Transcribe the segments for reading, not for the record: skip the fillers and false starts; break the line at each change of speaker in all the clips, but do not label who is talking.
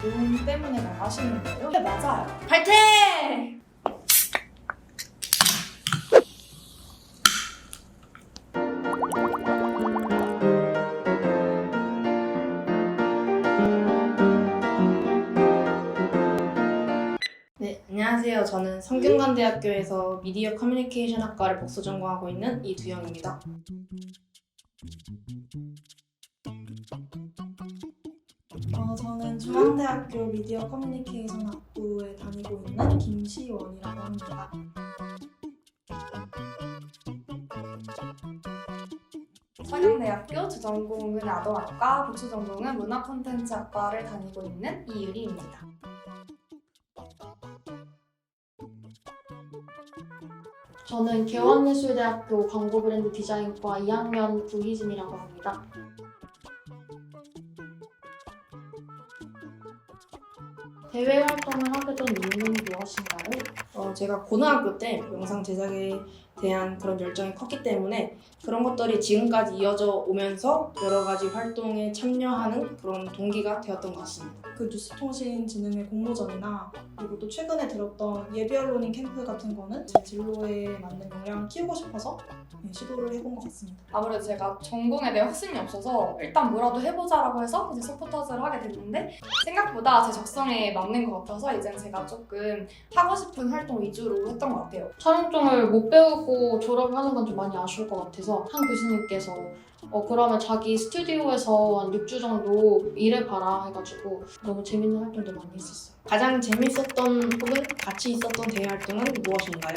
돈 때문에 나가시는 거예요? 네, 맞아요.
파이팅!
네, 안녕하세요. 저는 성균관대학교에서 미디어 커뮤니케이션 학과를 복수 전공하고 있는 이두영입니다.
저는 중앙대학교 미디어 커뮤니케이션 학부에 다니고 있는 김시원이라고 합니다.
서경대학교 주전공은 아동학과, 부추전공은 문화콘텐츠학과를 다니고 있는 이유리입니다.
저는 개원예술대학교 광고브랜드 디자인과 2학년 구희진이라고 합니다. 대외 활동을 하게 된 이유는 무엇인가요?
제가 고등학교 때 영상 제작에 대한 그런 열정이 컸기 때문에 그런 것들이 지금까지 이어져 오면서 여러 가지 활동에 참여하는 그런 동기가 되었던 것 같습니다.
그 뉴스통신진흥의 공모전이나 그리고 또 최근에 들었던 예비 언론인 캠프 같은 거는 제 진로에 맞는 역량을 키우고 싶어서 시도를 해본 것 같습니다.
아무래도 제가 전공에 대해 확신이 없어서 일단 뭐라도 해보자라고 해서 이제 서포터즈를 하게 됐는데 생각보다 제 적성에 맞는 것 같아서 이제 제가 조금 하고 싶은 활동 위주로 했던 것 같아요.
촬영종을 못 배우고 졸업을 하는 건 좀 많이 아쉬울 것 같아서 한 교수님께서 그러면 자기 스튜디오에서 한 6주 정도 일해봐라 해가지고 너무 재밌는 활동도 많이 했었어요.
가장 재밌었던 혹은 같이 있었던 대외 활동은 무엇인가요?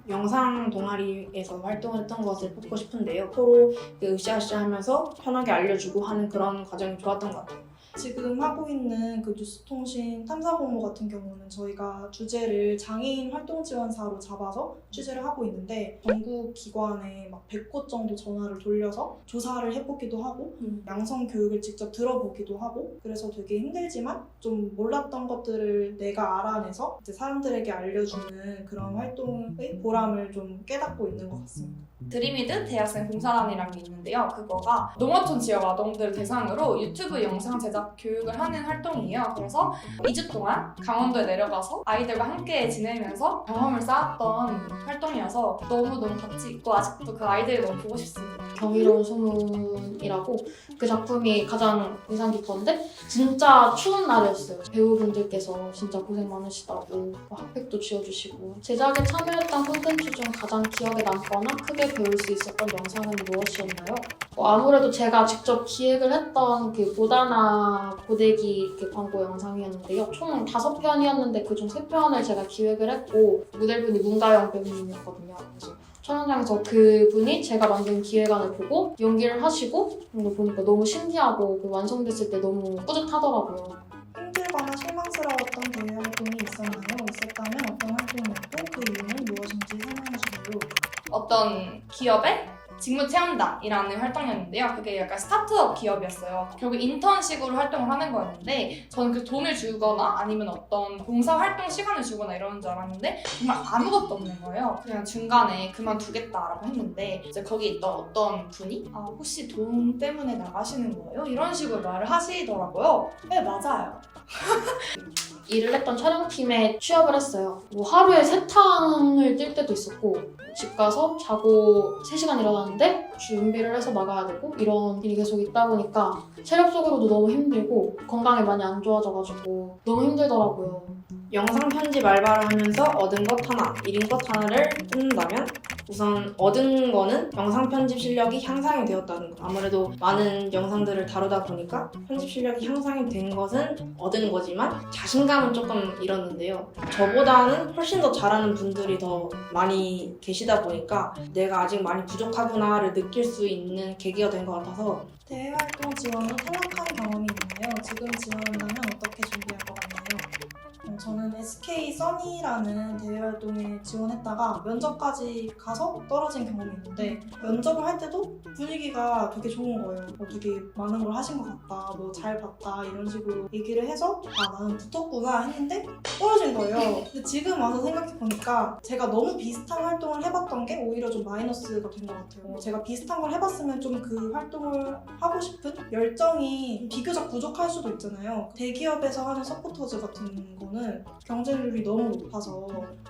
영상 동아리에서 활동을 했던 것을 뽑고 싶은데요. 서로 으쌰으쌰 하면서 편하게 알려주고 하는 그런 과정이 좋았던 것 같아요.
지금 하고 있는 그 뉴스통신 탐사공모 같은 경우는 저희가 주제를 장애인 활동지원사로 잡아서 취재를 하고 있는데 전국 기관에 막 100곳 정도 전화를 돌려서 조사를 해보기도 하고 양성 교육을 직접 들어보기도 하고 그래서 되게 힘들지만 좀 몰랐던 것들을 내가 알아내서 이제 사람들에게 알려주는 그런 활동의 보람을 좀 깨닫고 있는 것 같습니다.
드림이드 대학생 봉사단이라는 게 있는데요. 그거가 농어촌 지역 아동들 대상으로 유튜브 영상 제작 교육을 하는 활동이에요. 그래서 2주 동안 강원도에 내려가서 아이들과 함께 지내면서 경험을 쌓았던 활동이어서 너무너무 가치 있고 아직도 그 아이들이 너무 보고 싶습니다.
경이로운 소문이라고 그 작품이 가장 인상 깊었는데 진짜 추운 날이었어요. 배우분들께서 진짜 고생 많으시다고 핫팩도 쥐어주시고 제작에 참여했던 콘텐츠 중 가장 기억에 남거나 크게 배울 수 있었던 영상은 무엇이었나요? 아무래도 제가 직접 기획을 했던 그 모다나 고데기 광고 영상이었는데요. 총 5편이었는데 그중 3편을 제가 기획을 했고 모델분이 문가영 배우님이었거든요. 그래서 촬영장에서 그분이 제가 만든 기획안을 보고 연기를 하시고 이거 보니까 너무 신기하고 그 완성됐을 때 너무 뿌듯하더라고요.
힘들거나 실망스러웠던 대외 활동이 있었나요? 있었다면 어떤 활동이었고 그 이유는 무엇인지 설명해 주세요.
어떤 기업의 직무체험단이라는 활동이었는데요. 그게 약간 스타트업 기업이었어요. 결국 인턴식으로 활동을 하는 거였는데 저는 그 돈을 주거나 아니면 어떤 봉사활동 시간을 주거나 이러는 줄 알았는데 정말 아무것도 없는 거예요. 그냥 중간에 그만두겠다라고 했는데 이제 거기 있던 어떤 분이 혹시 돈 때문에 나가시는 거예요? 이런 식으로 말을 하시더라고요. 네, 맞아요.
일을 했던 촬영팀에 취업을 했어요. 하루에 3탕을 뛸 때도 있었고 집 가서 자고 3시간 일어났는데 준비를 해서 나가야 되고 이런 일이 계속 있다 보니까 체력적으로도 너무 힘들고 건강이 많이 안 좋아져가지고 너무 힘들더라고요.
영상 편집 알바를 하면서 얻은 것 하나, 잃은 것 하나를 꼽는다면 우선 얻은 거는 영상 편집 실력이 향상이 되었다는 거. 아무래도 많은 영상들을 다루다 보니까 편집 실력이 향상이 된 것은 얻은 거지만 자신감은 조금 잃었는데요. 저보다는 훨씬 더 잘하는 분들이 더 많이 계시다 보니까 내가 아직 많이 부족하구나를 느낄 수 있는 계기가 된 것 같아서
대외활동 지원 후 탈락한 경험이 있나요? 지금 지원한다면 어떻게 준비할 것 같나요? 저는 SK 써니라는 대외 활동에 지원했다가 면접까지 가서 떨어진 경험이 있는데 면접을 할 때도 분위기가 되게 좋은 거예요. 되게 많은 걸 하신 것 같다, 뭐 잘 봤다 이런 식으로 얘기를 해서 아 나는 붙었구나 했는데 떨어진 거예요. 근데 지금 와서 생각해보니까 제가 너무 비슷한 활동을 해봤던 게 오히려 좀 마이너스가 된 것 같아요. 제가 비슷한 걸 해봤으면 좀 그 활동을 하고 싶은 열정이 비교적 부족할 수도 있잖아요. 대기업에서 하는 서포터즈 같은 거는 경쟁률이 너무 높아서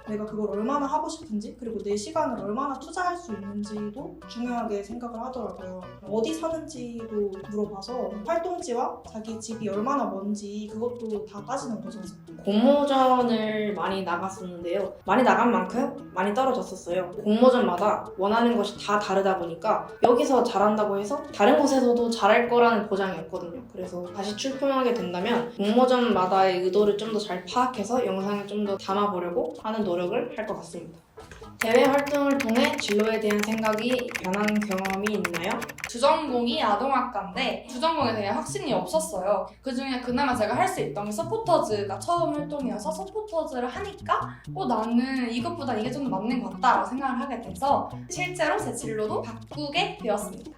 내가 그걸 얼마나 하고 싶은지 그리고 내 시간을 얼마나 투자할 수 있는지도 중요하게 생각을 하더라고요. 어디 사는지도 물어봐서 활동지와 자기 집이 얼마나 먼지 그것도 다 따지는 거죠.
공모전을 많이 나갔었는데요. 많이 나간 만큼 많이 떨어졌었어요. 공모전마다 원하는 것이 다 다르다 보니까 여기서 잘한다고 해서 다른 곳에서도 잘할 거라는 보장이 없거든요. 그래서 다시 출품하게 된다면 공모전마다의 의도를 좀 더 잘 파악해서 영상을 좀 더 담아보려고 하는 노력을 할 것 같습니다. 대외 활동을 통해 진로에 대한 생각이 변한 경험이 있나요?
주전공이 아동학과인데 주전공에 대한 확신이 없었어요. 그중에 그나마 제가 할 수 있던 게 서포터즈가 처음 활동이어서 서포터즈를 하니까 나는 이것보다 이게 좀 더 맞는 것 같다라고 생각을 하게 돼서 실제로 제 진로도 바꾸게 되었습니다.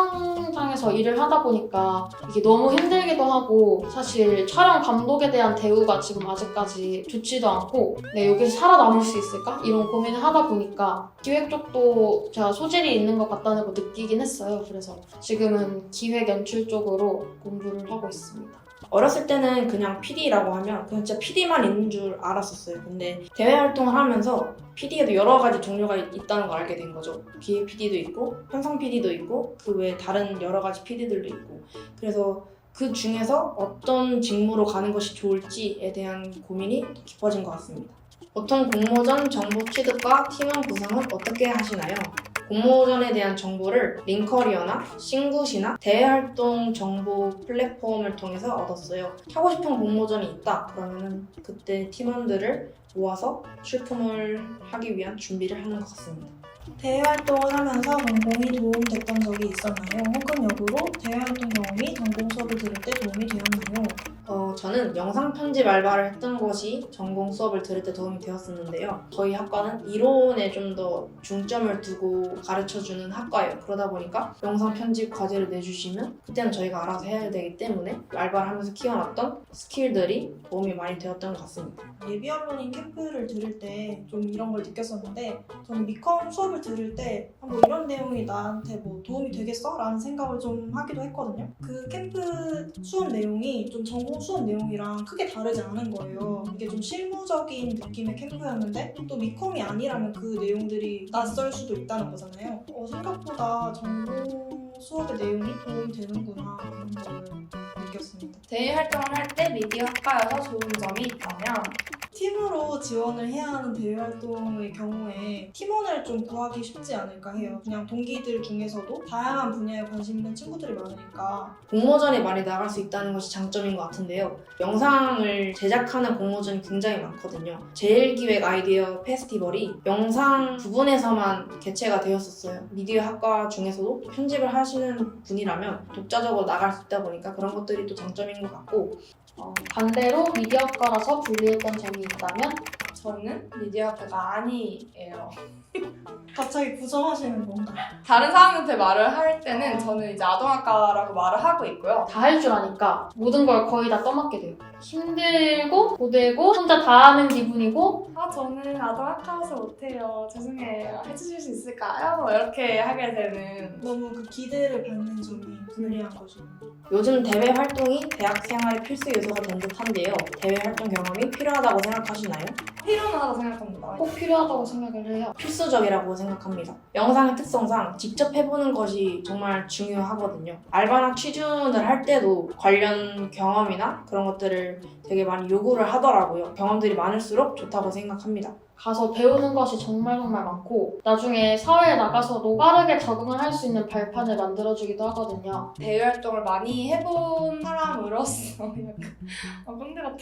촬영장에서 일을 하다 보니까 이게 너무 힘들기도 하고 사실 촬영 감독에 대한 대우가 지금 아직까지 좋지도 않고 여기서 살아남을 수 있을까? 이런 고민을 하다 보니까 기획 쪽도 제가 소질이 있는 것 같다는 걸 느끼긴 했어요. 그래서 지금은 기획 연출 쪽으로 공부를 하고 있습니다.
어렸을 때는 그냥 PD라고 하면 그냥 진짜 PD만 있는 줄 알았었어요. 근데 대외 활동을 하면서 PD에도 여러 가지 종류가 있다는 걸 알게 된 거죠. 기획 PD도 있고 편성 PD도 있고 그 외에 다른 여러 가지 PD들도 있고 그래서 그 중에서 어떤 직무로 가는 것이 좋을지에 대한 고민이 더 깊어진 것 같습니다. 보통 공모전 정보 취득과 팀원 구성은 어떻게 하시나요? 공모전에 대한 정보를 링커리어나 싱굿이나 대외활동 정보 플랫폼을 통해서 얻었어요. 하고 싶은 공모전이 있다 그러면 그때 팀원들을 모아서 출품을 하기 위한 준비를 하는 것 같습니다.
대외활동을 하면서 전공이 도움됐던 적이 있었나요? 혹은 역으로 대외활동 경험이 전공 수업을 들을 때 도움이 되었나요?
저는 영상 편집 알바를 했던 것이 전공 수업을 들을 때 도움이 되었었는데요. 저희 학과는 이론에 좀 더 중점을 두고 가르쳐주는 학과예요. 그러다 보니까 영상 편집 과제를 내주시면 그때는 저희가 알아서 해야 되기 때문에 알바를 하면서 키워놨던 스킬들이 도움이 많이 되었던 것 같습니다.
예비 언론인 캠프를 들을 때 좀 이런 걸 느꼈었는데 저는 미컴 수업을 들을 때 뭐 이런 내용이 나한테 뭐 도움이 되겠어? 라는 생각을 좀 하기도 했거든요. 그 캠프 수업 내용이 좀 전공 수업 내용이랑 크게 다르지 않은 거예요. 이게 좀 실무적인 느낌의 캠프였는데 또 미컴이 아니라면 그 내용들이 낯설 수도 있다는 거잖아요. 생각보다 전공 수업의 내용이 도움이 되는구나 하는 걸 느꼈습니다.
대외 활동을 할 때 미디어 학과여서 좋은 점이 있다면
팀으로 지원을 해야 하는 대외 활동의 경우에 팀원을 좀 구하기 쉽지 않을까 해요. 그냥 동기들 중에서도 다양한 분야에 관심 있는 친구들이 많으니까.
공모전에 많이 나갈 수 있다는 것이 장점인 것 같은데요. 영상을 제작하는 공모전이 굉장히 많거든요. 제일기획 아이디어 페스티벌이 영상 부분에서만 개최가 되었었어요. 미디어 학과 중에서도 편집을 하시는 분이라면 독자적으로 나갈 수 있다 보니까 그런 것들이 또 장점인 것 같고
반대로 미디어학과라서 불리했던 점이 있다면
저는 미디어 학과가 아니에요.
갑자기 부정하시는 건가요?
다른 사람한테 말을 할 때는 저는 이제 아동학과라고 말을 하고 있고요.
다 할 줄 아니까 모든 걸 거의 다 떠맡게 돼요. 힘들고 고되고 혼자 다 하는 기분이고
저는 아동학과라서 못해요. 죄송해요. 해주실 수 있을까요? 이렇게 하게 되는.
너무 그 기대를 받는 점이 불리한 거죠.
요즘 대외 활동이 대학 생활의 필수 요소가 된 듯한데요. 대외 활동 경험이 필요하다고 생각하시나요?
필요는 하다고 생각합니다.
꼭 필요하다고 생각을 해요.
필수적이라고 생각합니다. 영상의 특성상 직접 해보는 것이 정말 중요하거든요. 알바나 취준을 할 때도 관련 경험이나 그런 것들을 되게 많이 요구를 하더라고요. 경험들이 많을수록 좋다고 생각합니다.
가서 배우는 것이 정말 많고 나중에 사회에 나가서도 빠르게 적응을 할 수 있는 발판을 만들어주기도 하거든요.
대외 활동을 많이 해본 사람으로서 약간 꼰대 같아.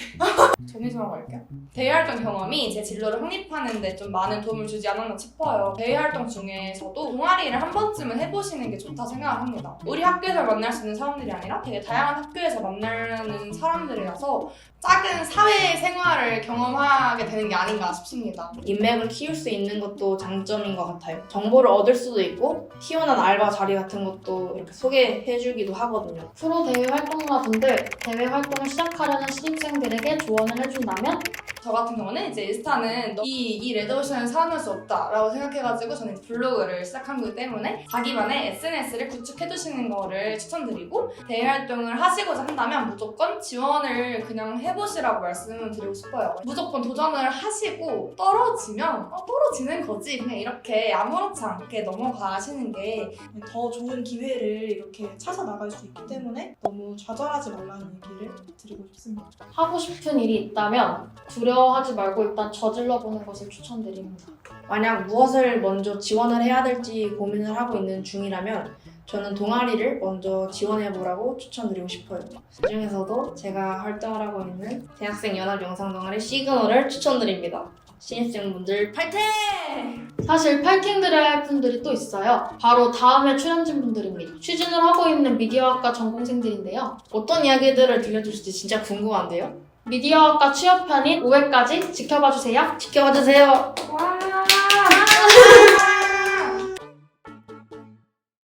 저는 조심하고 할게요. 대외활동 경험이 제 진로를 확립하는 데 좀 많은 도움을 주지 않았나 싶어요. 대외활동 중에서도 동아리를 한 번쯤은 해보시는 게 좋다 생각을 합니다. 우리 학교에서 만날 수 있는 사람들이 아니라 되게 다양한 학교에서 만나는 사람들이라서 작은 사회 생활을 경험하게 되는 게 아닌가 싶습니다.
인맥을 키울 수 있는 것도 장점인 것 같아요. 정보를 얻을 수도 있고 티오난 알바 자리 같은 것도 이렇게 소개해주기도 하거든요.
프로 대외 활동가분들 대외 활동을 시작하려는 신입생들에게 조언을 해준다면
저 같은 경우는 이제 인스타는 이 레드오션을 살아날 수 없다라고 생각해가지고 저는 블로그를 시작한 거기 때문에 자기만의 SNS를 구축해두시는 거를 추천드리고 대외활동을 하시고자 한다면 무조건 지원을 그냥 해보시라고 말씀을 드리고 싶어요. 무조건 도전을 하시고 떨어지면 떨어지는 거지 그냥 이렇게 아무렇지 않게 넘어가시는 게
더 좋은 기회를 이렇게 찾아 나갈 수 있기 때문에 너무 좌절하지 말라는 얘기를 드리고 싶습니다.
하고 싶은 일이 있다면 두려워하지 말고 일단 저질러 보는 것을 추천드립니다.
만약 무엇을 먼저 지원을 해야 될지 고민을 하고 있는 중이라면 저는 동아리를 먼저 지원해보라고 추천드리고 싶어요. 그 중에서도 제가 활동을 하고 있는 대학생 연합 영상 동아리 시그널을 추천드립니다. 신입생분들 파이팅!
사실 파이팅 드려야 할 분들이 또 있어요. 바로 다음에 출연진 분들입니다. 취준을 하고 있는 미디어학과 전공생들인데요.
어떤 이야기들을 들려줄지 진짜 궁금한데요?
미디어학과 취업편인 5회까지 지켜봐주세요.
지켜봐주세요.
와